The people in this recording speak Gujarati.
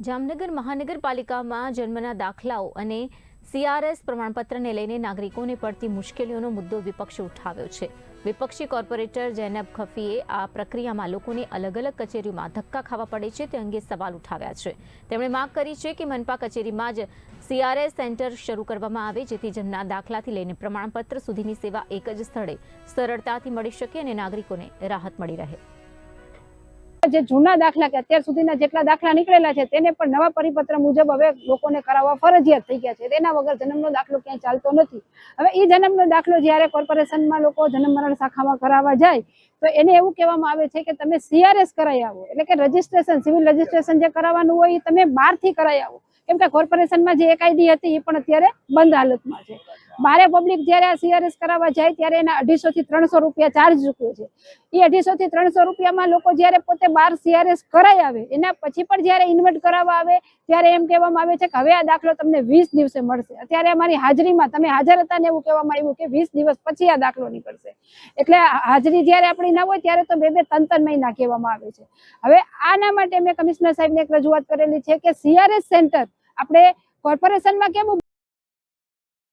જામનગર મહાનગરપાલિકામાં જન્મના દાખલાઓ અને સીઆરએસ પ્રમાણપત્રને લઈને નાગરિકોને પડતી મુશ્કેલીઓનો મુદ્દો વિપક્ષે ઉઠાવ્યો છે। વિપક્ષી કોર્પોરેટર જૈનબ ખફીએ આ પ્રક્રિયામાં લોકોને અલગ અલગ કચેરીઓમાં ધક્કા ખાવા પડે છે તે અંગે સવાલ ઉઠાવ્યા છે। તેમણે માંગ કરી છે કે મનપા કચેરીમાં જ સીઆરએસ સેન્ટર શરૂ કરવામાં આવે, જેથી જન્મના દાખલાથી લઈને પ્રમાણપત્ર સુધીની સેવા એક જ સ્થળે સરળતાથી મળી શકે અને નાગરિકોને રાહત મળી રહે। જે જૂના દાખલા કે અત્યાર સુધીના જેટલા દાખલા નીકળેલા છે તેને પણ નવા પરિપત્ર મુજબ હવે લોકોને કરાવવા ફરજિયાત થઈ ગયા છે। તેના વગર જન્મનો દાખલો ક્યાંય ચાલતો નથી। હવે એ જન્મનો દાખલો જ્યારે કોર્પોરેશનમાં લોકો જન્મ મરણ શાખામાં કરાવવા જાય તો એને એવું કહેવામાં આવે છે કે તમે સીઆરએસ કરાવી આવો, એટલે કે રજીસ્ટ્રેશન, સિવિલ રજીસ્ટ્રેશન જે કરાવવાનું હોય એ તમે બહારથી કરાવી આવો, કેમ કે કોર્પોરેશનમાં જે એકાઈડી હતી એ પણ અત્યારે બંધ હાલતમાં છે। બારે પબ્લિક જ્યારે આ સીઆરએસ કરાવવા જાય ત્યારે એના 250 થી 300 રૂપિયા ચાર્જ ચૂકવે છે। એ 250 થી 300 રૂપિયામાં લોકો જ્યારે પોતે બાર સીઆરએસ કરાવી આવે એના પછી પણ જ્યારે ઇન્વેટ કરાવવા આવે ત્યારે એમ કહેવામાં આવે છે કે હવે આ દાખલો તમને 20 દિવસે મળશે। અત્યારે અમારી હાજરીમાં તમે હાજર હતા ને એવું કહેવામાં આવ્યું કે 20 દિવસ પછી આ દાખલો નીકળશે, એટલે હાજરી જ્યારે આપણી ના હોય ત્યારે તો 2-3 મહિના કહેવામાં આવે છે। હવે આના માટે મેં કમિશનર સાહેબને એક રજૂઆત કરેલી છે કે સીઆરએસ સેન્ટર આપણે કોર્પોરેશનમાં કેમ